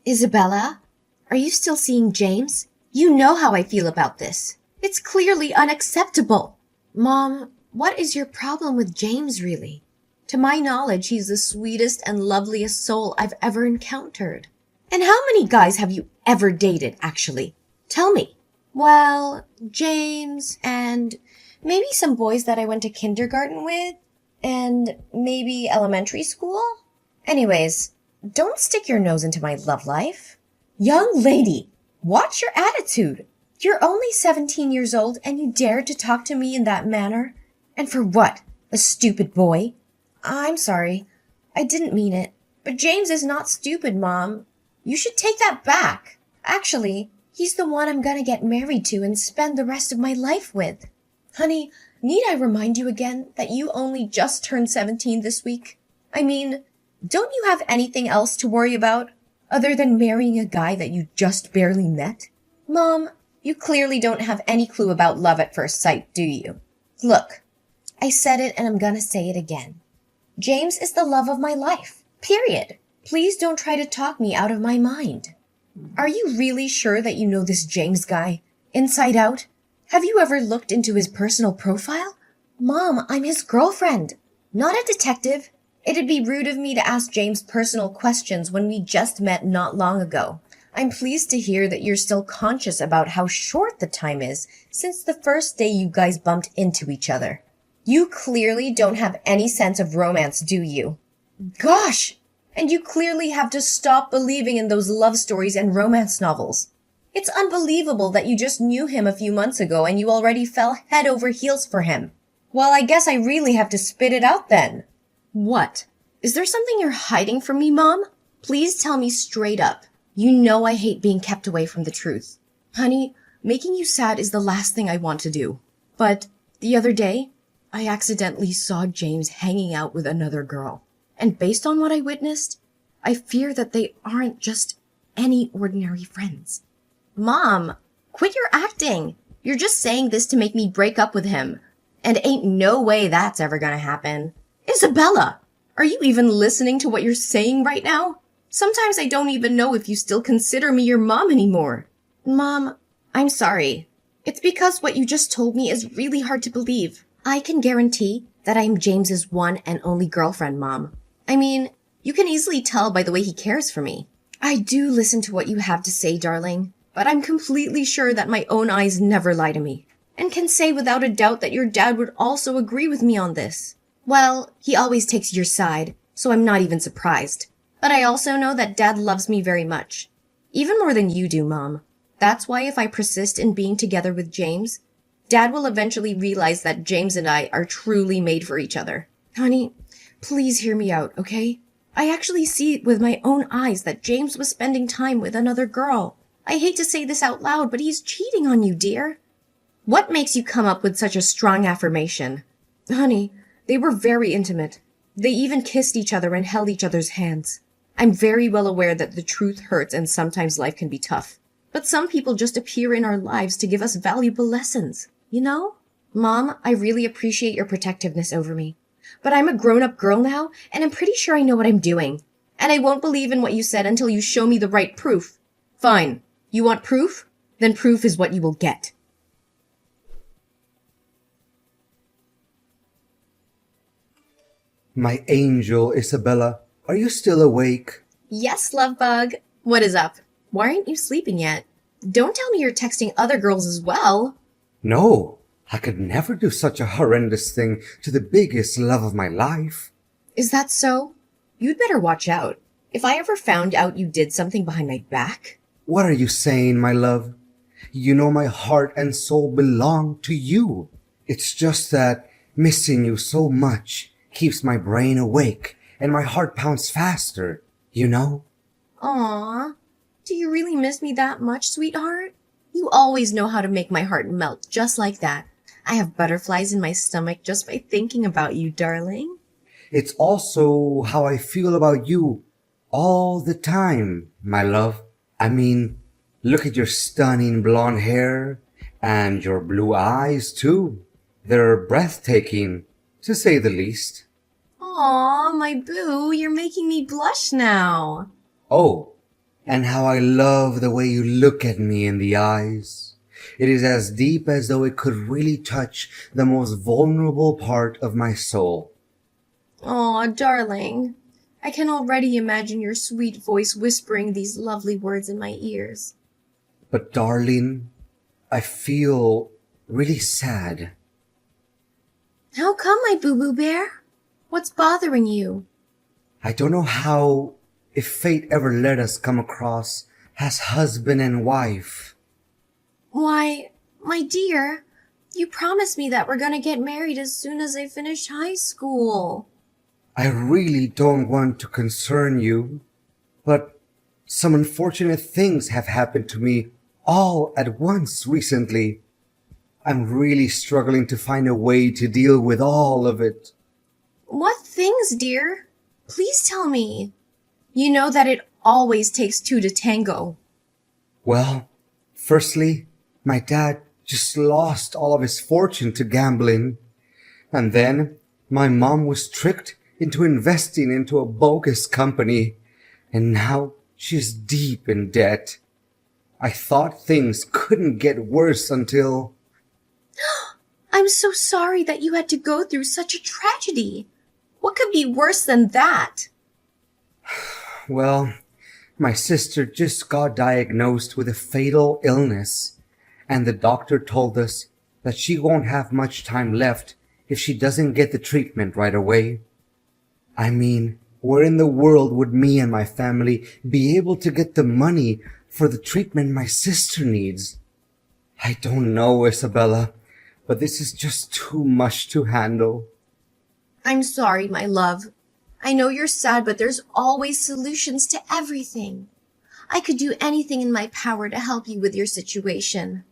Isabella, are you still seeing James? You know how I feel about this. It's clearly unacceptable. Mom, what is your problem with James, really? To my knowledge, he's the sweetest and loveliest soul I've ever encountered. And how many guys have you ever dated, actually? Tell me. Well, James and maybe some boys that I went to kindergarten with, and maybe elementary school. Anyways, don't stick your nose into my love life. Young lady, watch your attitude. You're only 17 years old and you dare to talk to me in that manner? And for what? A stupid boy? I'm sorry. I didn't mean it. But James is not stupid, Mom. You should take that back. Actually, he's the one I'm gonna get married to and spend the rest of my life with. Honey, need I remind you again that you only just turned 17 this week? I mean, don't you have anything else to worry about other than marrying a guy that you just barely met? Mom, you clearly don't have any clue about love at first sight, do you? Look, I said it and I'm gonna say it again. James is the love of my life. Period. Please don't try to talk me out of my mind. Are you really sure that you know this James guy? Inside out? Have you ever looked into his personal profile? Mom, I'm his girlfriend, not a detective. It'd be rude of me to ask James personal questions when we just met not long ago. I'm pleased to hear that you're still conscious about how short the time is since the first day you guys bumped into each other. You clearly don't have any sense of romance, do you? Gosh! And you clearly have to stop believing in those love stories and romance novels. It's unbelievable that you just knew him a few months ago and you already fell head over heels for him. Well, I guess I really have to spit it out then. What? Is there something you're hiding from me, Mom? Please tell me straight up. You know I hate being kept away from the truth. Honey, making you sad is the last thing I want to do. But the other day, I accidentally saw James hanging out with another girl. And based on what I witnessed, I fear that they aren't just any ordinary friends. Mom, quit your acting. You're just saying this to make me break up with him. And ain't no way that's ever gonna happen. Isabella, are you even listening to what you're saying right now? Sometimes I don't even know if you still consider me your mom anymore. Mom, I'm sorry. It's because what you just told me is really hard to believe. I can guarantee that I'm James's one and only girlfriend, Mom. I mean, you can easily tell by the way he cares for me. I do listen to what you have to say, darling, but I'm completely sure that my own eyes never lie to me, and can say without a doubt that your dad would also agree with me on this. Well, he always takes your side, so I'm not even surprised. But I also know that Dad loves me very much. Even more than you do, Mom. That's why if I persist in being together with James, Dad will eventually realize that James and I are truly made for each other. Honey, please hear me out, okay? I actually see with my own eyes that James was spending time with another girl. I hate to say this out loud, but he's cheating on you, dear. What makes you come up with such a strong affirmation? Honey, they were very intimate. They even kissed each other and held each other's hands. I'm very well aware that the truth hurts and sometimes life can be tough. But some people just appear in our lives to give us valuable lessons, you know? Mom, I really appreciate your protectiveness over me. But I'm a grown-up girl now, and I'm pretty sure I know what I'm doing. And I won't believe in what you said until you show me the right proof. Fine. You want proof? Then proof is what you will get. My angel, Isabella, are you still awake? Yes, love bug. What is up? Why aren't you sleeping yet? Don't tell me you're texting other girls as well. No, I could never do such a horrendous thing to the biggest love of my life. Is that so? You'd better watch out. If I ever found out you did something behind my back... What are you saying, my love? You know my heart and soul belong to you. It's just that missing you so much keeps my brain awake and my heart pounds faster, you know? Aww. Do you really miss me that much, sweetheart? You always know how to make my heart melt just like that. I have butterflies in my stomach just by thinking about you, darling. It's also how I feel about you all the time, my love. I mean, look at your stunning blonde hair and your blue eyes, too. They're breathtaking, to say the least. Aw, my boo, you're making me blush now. Oh, And how I love the way you look at me in the eyes. It is as deep as though it could really touch the most vulnerable part of my soul. Aw, darling. I can already imagine your sweet voice whispering these lovely words in my ears. But darling, I feel really sad. How come, my boo-boo bear? What's bothering you? I don't know how, if fate ever let us come across as husband and wife. Why, my dear, you promised me that we're gonna get married as soon as I finish high school. I really don't want to concern you, but some unfortunate things have happened to me all at once recently. I'm really struggling to find a way to deal with all of it. What things, dear? Please tell me. You know that it always takes two to tango. Well, firstly, my dad just lost all of his fortune to gambling. And then my mom was tricked into investing into a bogus company. And now she's deep in debt. I thought things couldn't get worse until... I'm so sorry that you had to go through such a tragedy. What could be worse than that? Well, my sister just got diagnosed with a fatal illness, and the doctor told us that she won't have much time left if she doesn't get the treatment right away. I mean, where in the world would me and my family be able to get the money for the treatment my sister needs? I don't know, Isabella, but this is just too much to handle. I'm sorry, my love. I know you're sad, but there's always solutions to everything. I could do anything in my power to help you with your situation.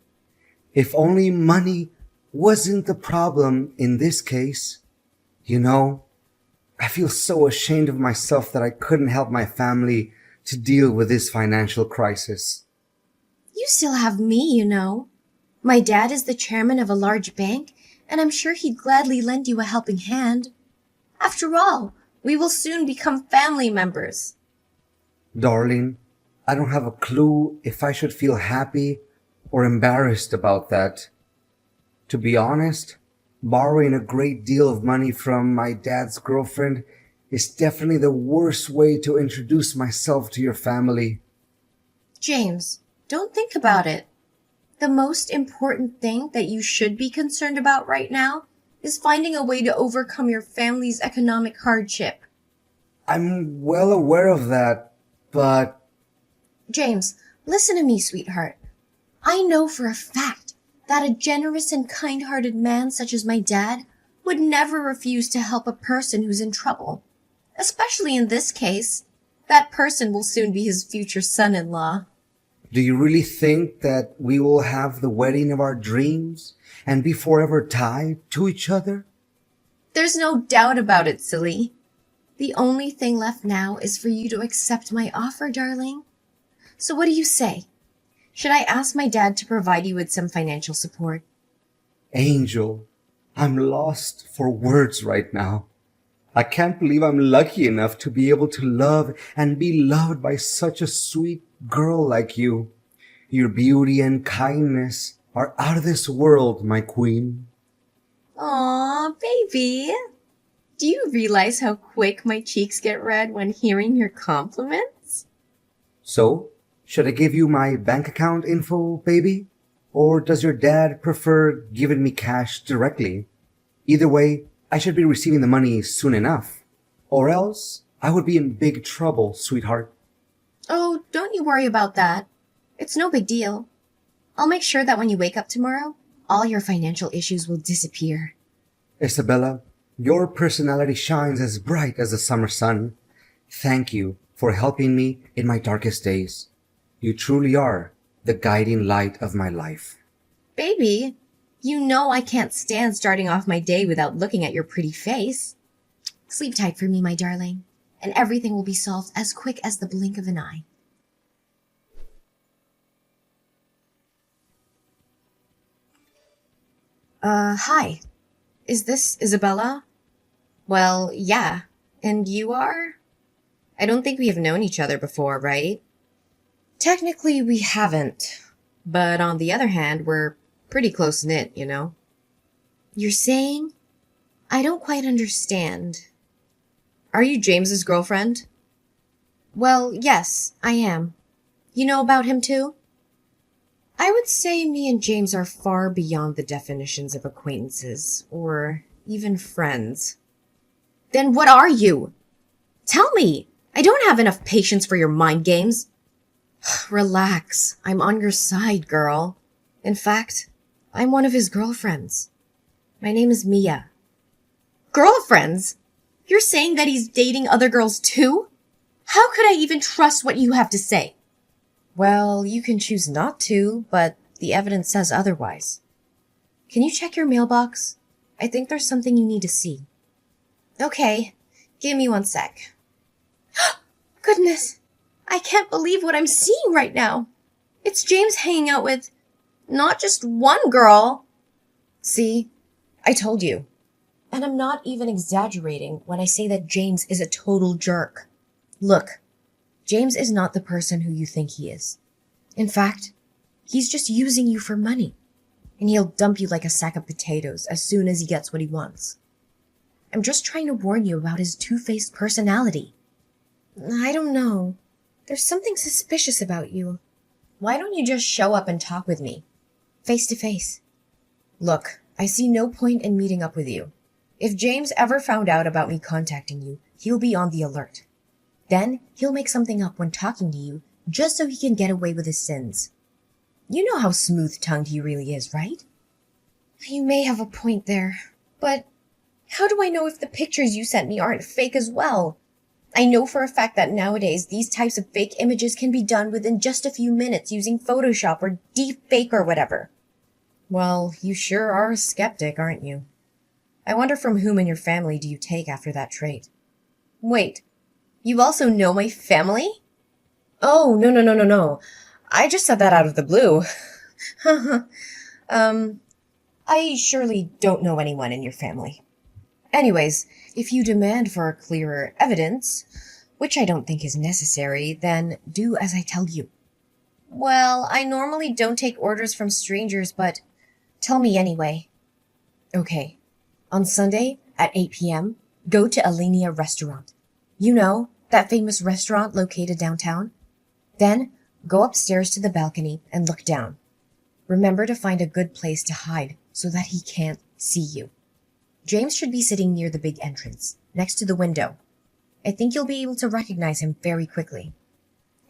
If only money wasn't the problem in this case. You know, I feel so ashamed of myself that I couldn't help my family to deal with this financial crisis. You still have me, you know. My dad is the chairman of a large bank, and I'm sure he'd gladly lend you a helping hand. After all, we will soon become family members. Darling, I don't have a clue if I should feel happy or embarrassed about that. To be honest, borrowing a great deal of money from my dad's girlfriend is definitely the worst way to introduce myself to your family. James, don't think about it. The most important thing that you should be concerned about right now is finding a way to overcome your family's economic hardship. I'm well aware of that, but... James, listen to me, sweetheart. I know for a fact that a generous and kind-hearted man such as my dad would never refuse to help a person who's in trouble. Especially in this case, that person will soon be his future son-in-law. Do you really think that we will have the wedding of our dreams and be forever tied to each other? There's no doubt about it, silly. The only thing left now is for you to accept my offer, darling. So what do you say? Should I ask my dad to provide you with some financial support? Angel, I'm lost for words right now. I can't believe I'm lucky enough to be able to love and be loved by such a sweet girl like you. Your beauty and kindness are out of this world, my queen. Aw, baby. Do you realize how quick my cheeks get red when hearing your compliments? So, should I give you my bank account info, baby? Or does your dad prefer giving me cash directly? Either way, I should be receiving the money soon enough. Or else, I would be in big trouble, sweetheart. Oh, don't you worry about that. It's no big deal. I'll make sure that when you wake up tomorrow, all your financial issues will disappear. Isabella, your personality shines as bright as the summer sun. Thank you for helping me in my darkest days. You truly are the guiding light of my life. Baby, you know I can't stand starting off my day without looking at your pretty face. Sleep tight for me, my darling, and everything will be solved as quick as the blink of an eye. Hi. Is this Isabella? Well, yeah. And you are? I don't think we have known each other before, right? Technically, we haven't. But on the other hand, we're pretty close-knit, you know? You're saying? I don't quite understand. Are you James's girlfriend? Well, yes, I am. You know about him too? I would say me and James are far beyond the definitions of acquaintances, or even friends. Then what are you? Tell me! I don't have enough patience for your mind games. Relax, I'm on your side, girl. In fact, I'm one of his girlfriends. My name is Mia. Girlfriends? You're saying that he's dating other girls too? How could I even trust what you have to say? Well, you can choose not to, but the evidence says otherwise. Can you check your mailbox? I think there's something you need to see. Okay, give me 1 sec. Goodness, I can't believe what I'm seeing right now. It's James hanging out with not just one girl. See, I told you. And I'm not even exaggerating when I say that James is a total jerk. Look, James is not the person who you think he is. In fact, he's just using you for money. And he'll dump you like a sack of potatoes as soon as he gets what he wants. I'm just trying to warn you about his two-faced personality. I don't know. There's something suspicious about you. Why don't you just show up and talk with me? Face to face. Look, I see no point in meeting up with you. If James ever found out about me contacting you, he'll be on the alert. Then he'll make something up when talking to you just so he can get away with his sins. You know how smooth-tongued he really is, right? You may have a point there, but how do I know if the pictures you sent me aren't fake as well? I know for a fact that nowadays these types of fake images can be done within just a few minutes using Photoshop or deepfake or whatever. Well, you sure are a skeptic, aren't you? I wonder from whom in your family do you take after that trait? Wait, you also know my family? Oh, no. I just said that out of the blue. I surely don't know anyone in your family. Anyways, if you demand for clearer evidence, which I don't think is necessary, then do as I tell you. Well, I normally don't take orders from strangers, but tell me anyway. Okay. On Sunday at 8 p.m., go to Alinea Restaurant. You know, that famous restaurant located downtown? Then go upstairs to the balcony and look down. Remember to find a good place to hide so that he can't see you. James should be sitting near the big entrance, next to the window. I think you'll be able to recognize him very quickly.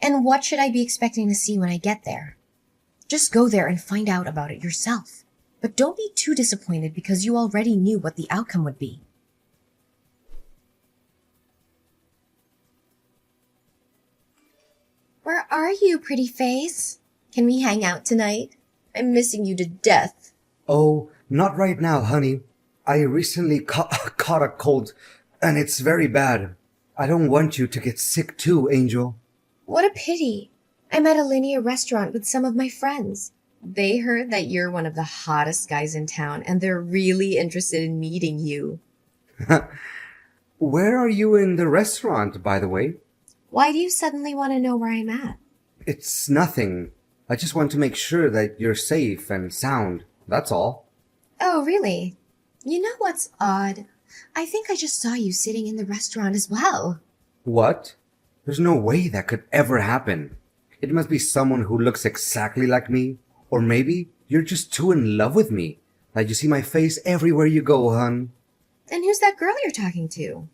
And what should I be expecting to see when I get there? Just go there and find out about it yourself. But don't be too disappointed because you already knew what the outcome would be. Where are you, pretty face? Can we hang out tonight? I'm missing you to death. Oh, not right now, honey. I recently caught a cold, and it's very bad. I don't want you to get sick too, Angel. What a pity. I'm at a linear restaurant with some of my friends. They heard that you're one of the hottest guys in town, and they're really interested in meeting you. Where are you in the restaurant, by the way? Why do you suddenly want to know where I'm at? It's nothing. I just want to make sure that you're safe and sound. That's all. Oh, really? You know what's odd? I think I just saw you sitting in the restaurant as well. What? There's no way that could ever happen. It must be someone who looks exactly like me. Or maybe you're just too in love with me. Like you see my face everywhere you go, hun. And who's that girl you're talking to?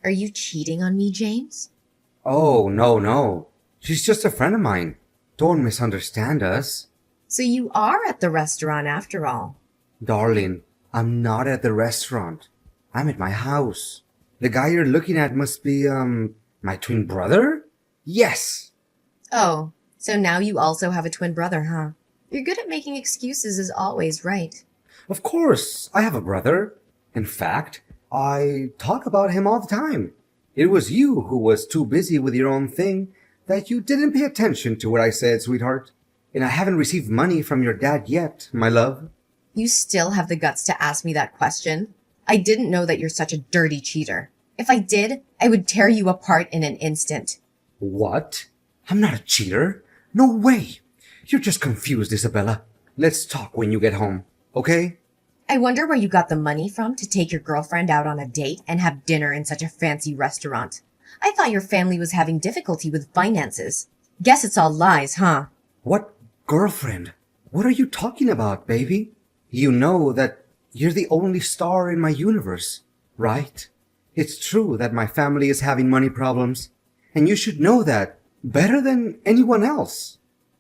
Are you cheating on me, James? Oh, no. She's just a friend of mine. Don't misunderstand us. So you are at the restaurant after all. Darling, I'm not at the restaurant. I'm at my house. The guy you're looking at must be, my twin brother? Yes. Oh, so now you also have a twin brother, huh? You're good at making excuses as always, right? Of course, I have a brother. In fact, I talk about him all the time. It was you who was too busy with your own thing that you didn't pay attention to what I said, sweetheart. And I haven't received money from your dad yet, my love. You still have the guts to ask me that question? I didn't know that you're such a dirty cheater. If I did, I would tear you apart in an instant. What? I'm not a cheater. No way! You're just confused, Isabella. Let's talk when you get home, okay? I wonder where you got the money from to take your girlfriend out on a date and have dinner in such a fancy restaurant. I thought your family was having difficulty with finances. Guess it's all lies, huh? What girlfriend? What are you talking about, baby? You know that you're the only star in my universe, right? It's true that my family is having money problems, and you should know that better than anyone else.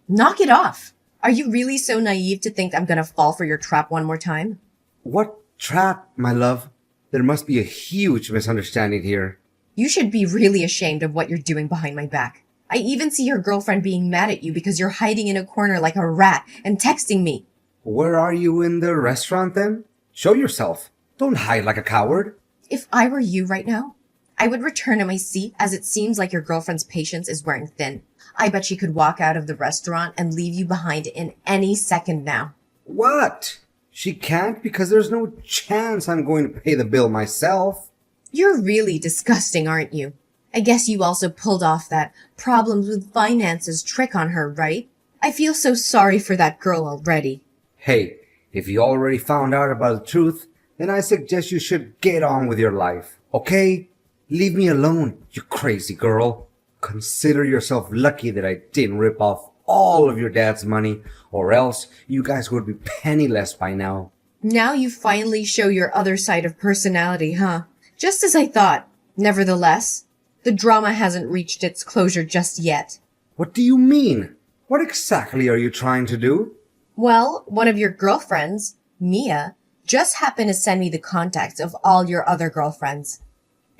Knock it off! Are you really so naive to think I'm gonna fall for your trap one more time? What trap, my love? There must be a huge misunderstanding here. You should be really ashamed of what you're doing behind my back. I even see your girlfriend being mad at you because you're hiding in a corner like a rat and texting me. Where are you in the restaurant then? Show yourself. Don't hide like a coward. If I were you right now, I would return to my seat as it seems like your girlfriend's patience is wearing thin. I bet she could walk out of the restaurant and leave you behind in any second now. What? She can't because there's no chance I'm going to pay the bill myself. You're really disgusting, aren't you? I guess you also pulled off that problems with finances trick on her, right? I feel so sorry for that girl already. Hey, if you already found out about the truth, then I suggest you should get on with your life, okay? Leave me alone, you crazy girl. Consider yourself lucky that I didn't rip off all of your dad's money, or else you guys would be penniless by now. Now you finally show your other side of personality, huh? Just as I thought. Nevertheless, the drama hasn't reached its closure just yet. What do you mean? What exactly are you trying to do? Well, one of your girlfriends, Mia, just happened to send me the contacts of all your other girlfriends.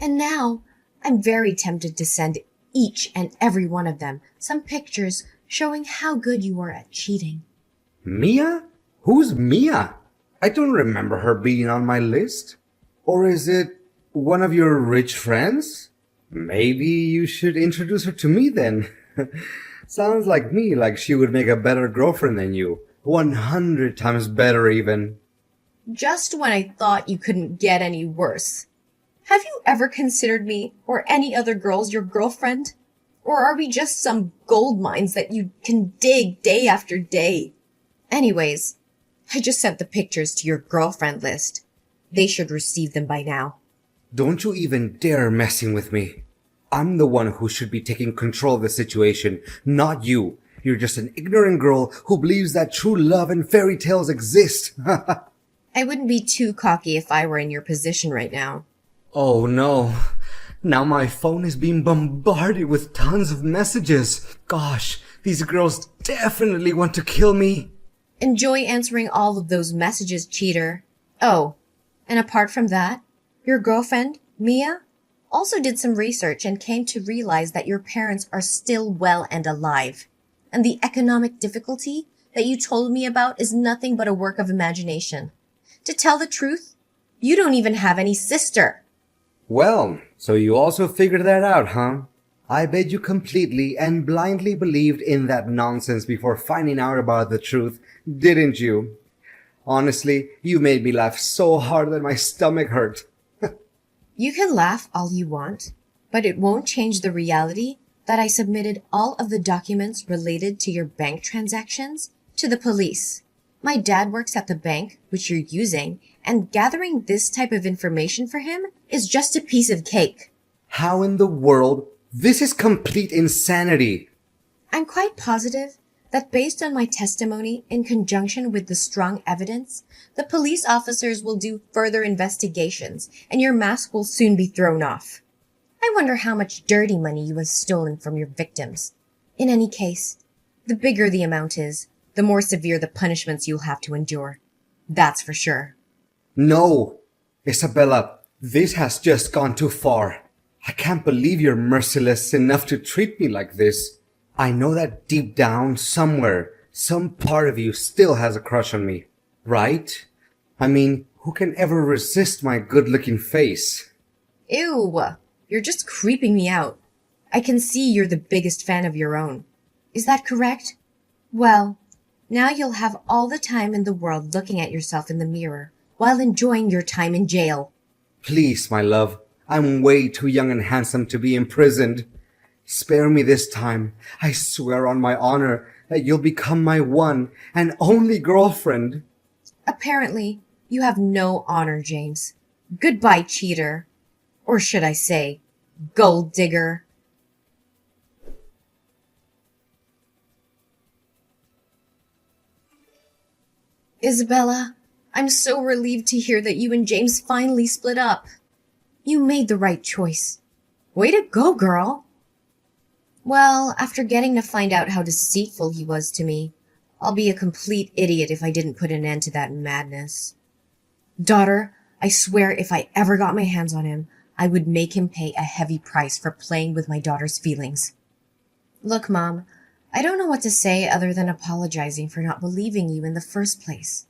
And now, I'm very tempted to send each and every one of them some pictures showing how good you were at cheating. Mia? Who's Mia? I don't remember her being on my list. Or is it one of your rich friends? Maybe you should introduce her to me then. Sounds like me, like she would make a better girlfriend than you. 100 times better even. Just when I thought you couldn't get any worse. Have you ever considered me or any other girls your girlfriend? Or are we just some gold mines that you can dig day after day? Anyways, I just sent the pictures to your girlfriend list. They should receive them by now. Don't you even dare messing with me. I'm the one who should be taking control of the situation, not you. You're just an ignorant girl who believes that true love and fairy tales exist. I wouldn't be too cocky if I were in your position right now. Oh no. Now my phone is being bombarded with tons of messages. Gosh, these girls definitely want to kill me. Enjoy answering all of those messages, cheater. Oh, and apart from that, your girlfriend, Mia, also did some research and came to realize that your parents are still well and alive. And the economic difficulty that you told me about is nothing but a work of imagination. To tell the truth, you don't even have any sister. Well, so you also figured that out, huh? I bet you completely and blindly believed in that nonsense before finding out about the truth, didn't you? Honestly, you made me laugh so hard that my stomach hurt. You can laugh all you want, but it won't change the reality that I submitted all of the documents related to your bank transactions to the police. My dad works at the bank, which you're using, and gathering this type of information for him is just a piece of cake. How in the world? This is complete insanity. I'm quite positive that based on my testimony in conjunction with the strong evidence, the police officers will do further investigations and your mask will soon be thrown off. I wonder how much dirty money you have stolen from your victims. In any case, the bigger the amount is, the more severe the punishments you'll have to endure. That's for sure. No, Isabella, this has just gone too far. I can't believe you're merciless enough to treat me like this. I know that deep down, somewhere, some part of you still has a crush on me, right? I mean, who can ever resist my good-looking face? Ew, you're just creeping me out. I can see you're the biggest fan of your own. Is that correct? Well, now you'll have all the time in the world looking at yourself in the mirror while enjoying your time in jail. Please, my love, I'm way too young and handsome to be imprisoned. Spare me this time. I swear on my honor that you'll become my one and only girlfriend. Apparently, you have no honor, James. Goodbye, cheater. Or should I say, gold digger. Isabella, I'm so relieved to hear that you and James finally split up. You made the right choice. Way to go, girl. Well, after getting to find out how deceitful he was to me, I'll be a complete idiot if I didn't put an end to that madness. Daughter, I swear if I ever got my hands on him, I would make him pay a heavy price for playing with my daughter's feelings. Look, Mom, I don't know what to say other than apologizing for not believing you in the first place.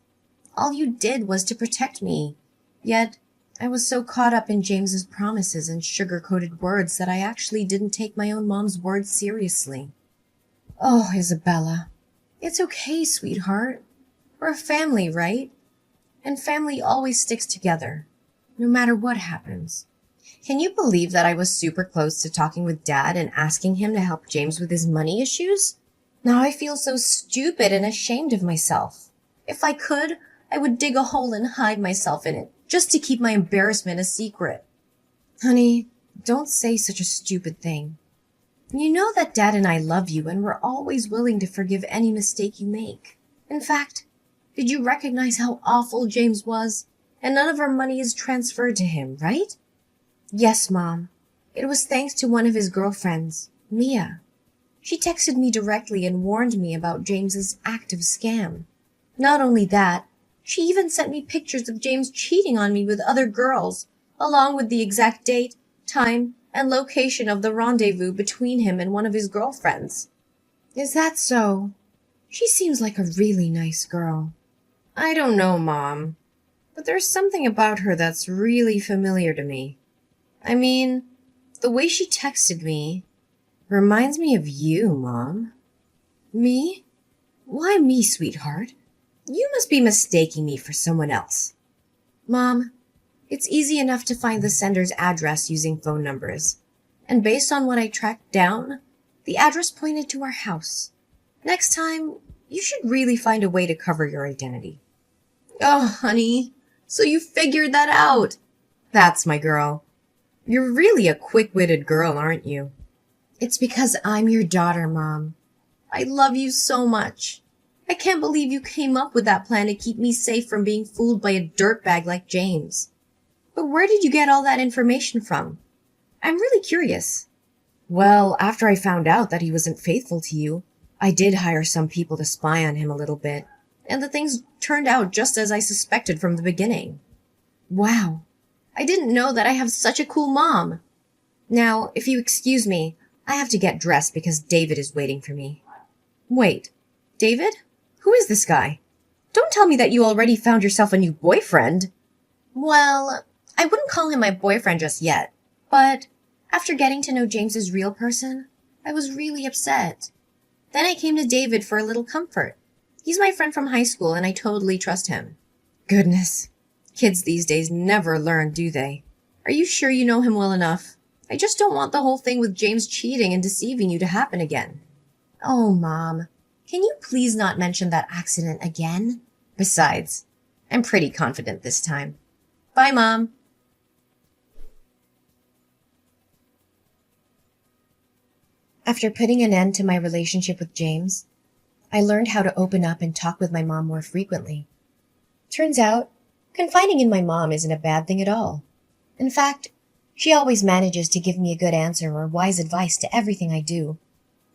All you did was to protect me. Yet, I was so caught up in James's promises and sugar-coated words that I actually didn't take my own mom's words seriously. Oh, Isabella, it's okay, sweetheart. We're a family, right? And family always sticks together, no matter what happens. Can you believe that I was super close to talking with Dad and asking him to help James with his money issues? Now I feel so stupid and ashamed of myself. If I could, I would dig a hole and hide myself in it, just to keep my embarrassment a secret. Honey, don't say such a stupid thing. You know that Dad and I love you and we're always willing to forgive any mistake you make. In fact, did you recognize how awful James was? And none of our money is transferred to him, right? Yes, Mom. It was thanks to one of his girlfriends, Mia. She texted me directly and warned me about James's active scam. Not only that, she even sent me pictures of James cheating on me with other girls, along with the exact date, time, and location of the rendezvous between him and one of his girlfriends. Is that so? She seems like a really nice girl. I don't know, Mom, but there's something about her that's really familiar to me. I mean, the way she texted me reminds me of you, Mom. Me? Why me, sweetheart? You must be mistaking me for someone else. Mom, it's easy enough to find the sender's address using phone numbers. And based on what I tracked down, the address pointed to our house. Next time, you should really find a way to cover your identity. Oh, honey, so you figured that out. That's my girl. You're really a quick-witted girl, aren't you? It's because I'm your daughter, Mom. I love you so much. I can't believe you came up with that plan to keep me safe from being fooled by a dirtbag like James. But where did you get all that information from? I'm really curious. Well, after I found out that he wasn't faithful to you, I did hire some people to spy on him a little bit, and the things turned out just as I suspected from the beginning. Wow, I didn't know that I have such a cool mom. Now, if you excuse me, I have to get dressed because David is waiting for me. Wait, David? Who is this guy? Don't tell me that you already found yourself a new boyfriend. Well, I wouldn't call him my boyfriend just yet, but after getting to know James's real person, I was really upset. Then I came to David for a little comfort. He's my friend from high school and I totally trust him. Goodness, kids these days never learn, do they? Are you sure you know him well enough? I just don't want the whole thing with James cheating and deceiving you to happen again. Oh, Mom, can you please not mention that accident again? Besides, I'm pretty confident this time. Bye, Mom. After putting an end to my relationship with James, I learned how to open up and talk with my mom more frequently. Turns out, confiding in my mom isn't a bad thing at all. In fact, she always manages to give me a good answer or wise advice to everything I do,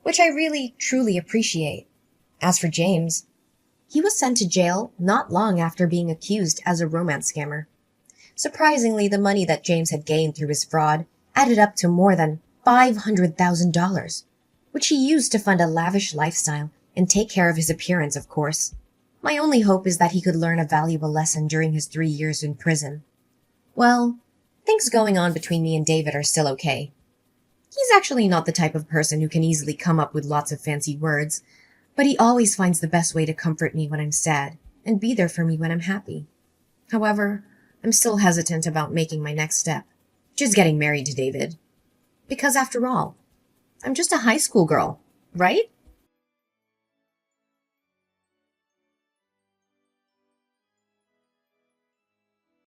which I really, truly appreciate. As for James, he was sent to jail not long after being accused as a romance scammer. Surprisingly, the money that James had gained through his fraud added up to more than $500,000, which he used to fund a lavish lifestyle and take care of his appearance, of course. My only hope is that he could learn a valuable lesson during his 3 years in prison. Well, things going on between me and David are still okay. He's actually not the type of person who can easily come up with lots of fancy words, but he always finds the best way to comfort me when I'm sad and be there for me when I'm happy. However, I'm still hesitant about making my next step, which is getting married to David. Because after all, I'm just a high school girl, right?